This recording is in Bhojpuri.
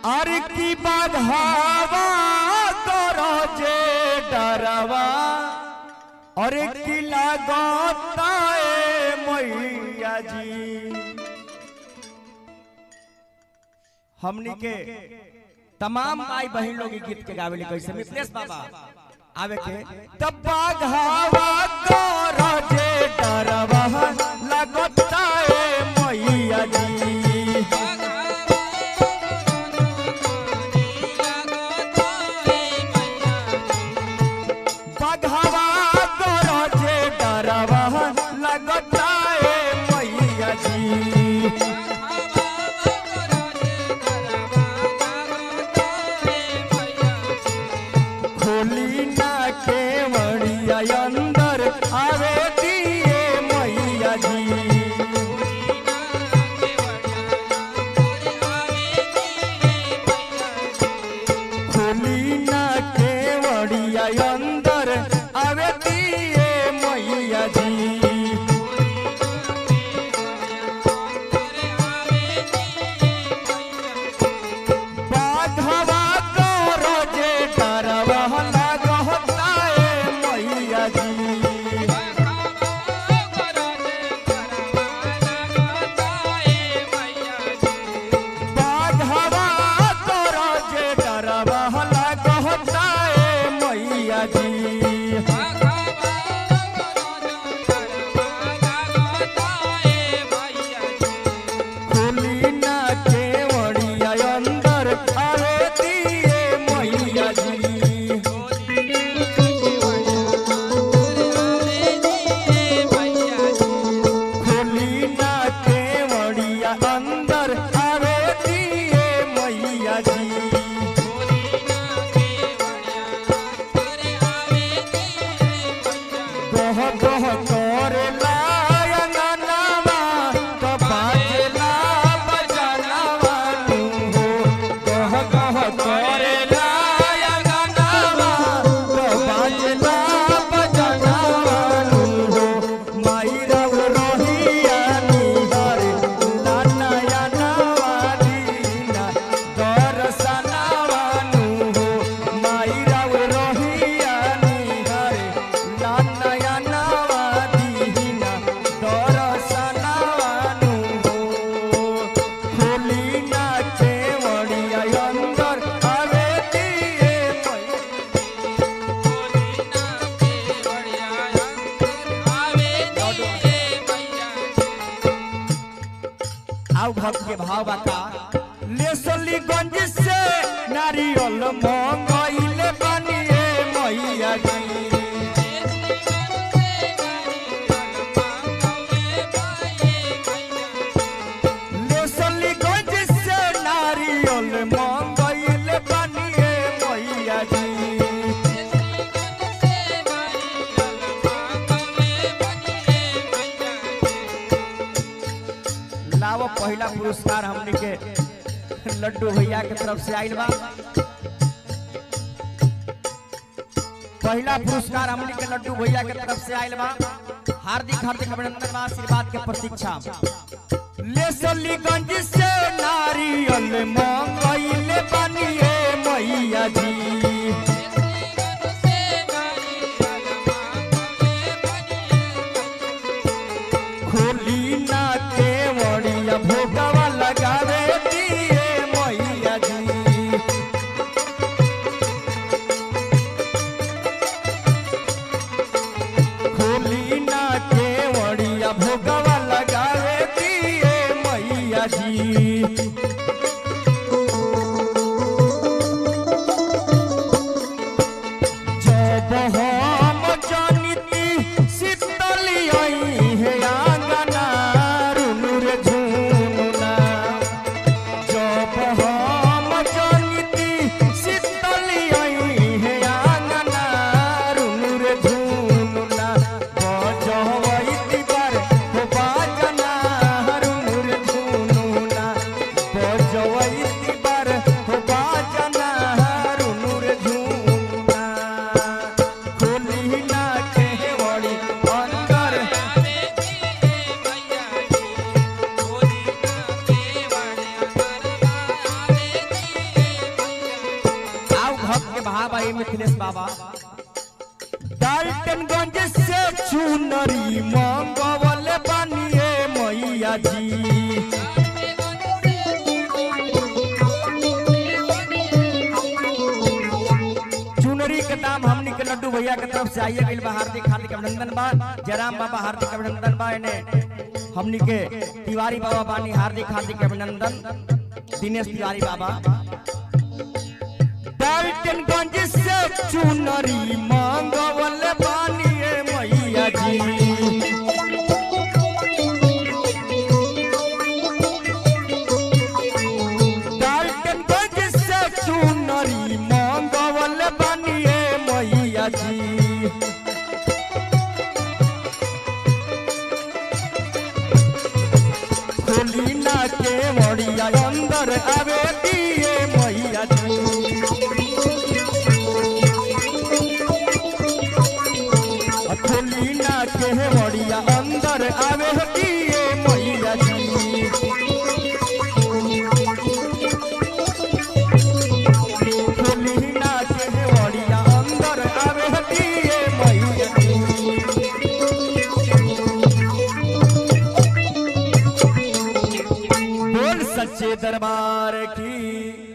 आर की बाधावा करो जे डरवा और की लागताए मैया जी। हमनी के तमाम माई बहन लोग गीत के गावे कैसे मिथिलेश बाबा आवे के तब बाघावा करो जे डरवा लागताए मैया जी। अंदर आवे दिए मैया जी। खोली ना केवड़िया अंदर आवे दिए मैया जी। बाघवा करो जे डरवा भक्त के भाव बाका लेसलीगंज से नारियल मंगइले बनिए मैया जी। लेसलीगंज से नारियल मंगइले बनिए मैया जी। लाओ पहला पुरस्कार हमने के लड्डू भैया के तरफ से आइल बा। पहला पुरस्कार हमने के लड्डू भैया के तरफ से आइल बा। हार्दिक हार्दिक अभिनंदन बा, आशीर्वाद के प्रतीक्षा। लेसलीगंज से नारियल मंगइले बनिए मैया जी। खोली ना केवड़िया भोगवा लगावे दिए मैया जी। खोली ना केवड़िया भोगवा लगावे दिए मैया जी। जब हम जानिती शीतली आई है आंगना रुनुर झुनुना। जब हम जानिती शीतली आई है आंगना रुनुर झुनुना। बजवैती बार हो बाजना रुनुर झुनुना। बजवैती बार हो बाजना रुनुर झुनुना। खोली ना केवड़ी अंदर भाव आई मिथिलेश बाबा। डाल्टनगंज से चुनरी मंगवले बानिए मैया जी। चुनरी के दाम हमनी के लड्डू भैया के तरफ से आइए गइल बा, हार्दिक हार्दिक अभिनंदन बा। जयराम बाबा हार्दिक अभिनंदन बा। इन्हें हमनी के तिवारी बाबा बानी हार्दिक हार्दिक अभिनंदन। दिनेश तिवारी बाबा। डाल्टनगंज से चुनरी मंगवले बानिए मैया जी। डाल्टनगंज से चुनरी मंगवले बानिए मैया जी। खोली ना के मड़िया अंदर आवे दिए मैया जी। खोली ना के मड़िया अंदर आवे दिए मैया जी। खोली ना के मड़िया अंदर आवे दिए मैया जी। बोल सच्चे दरबार की।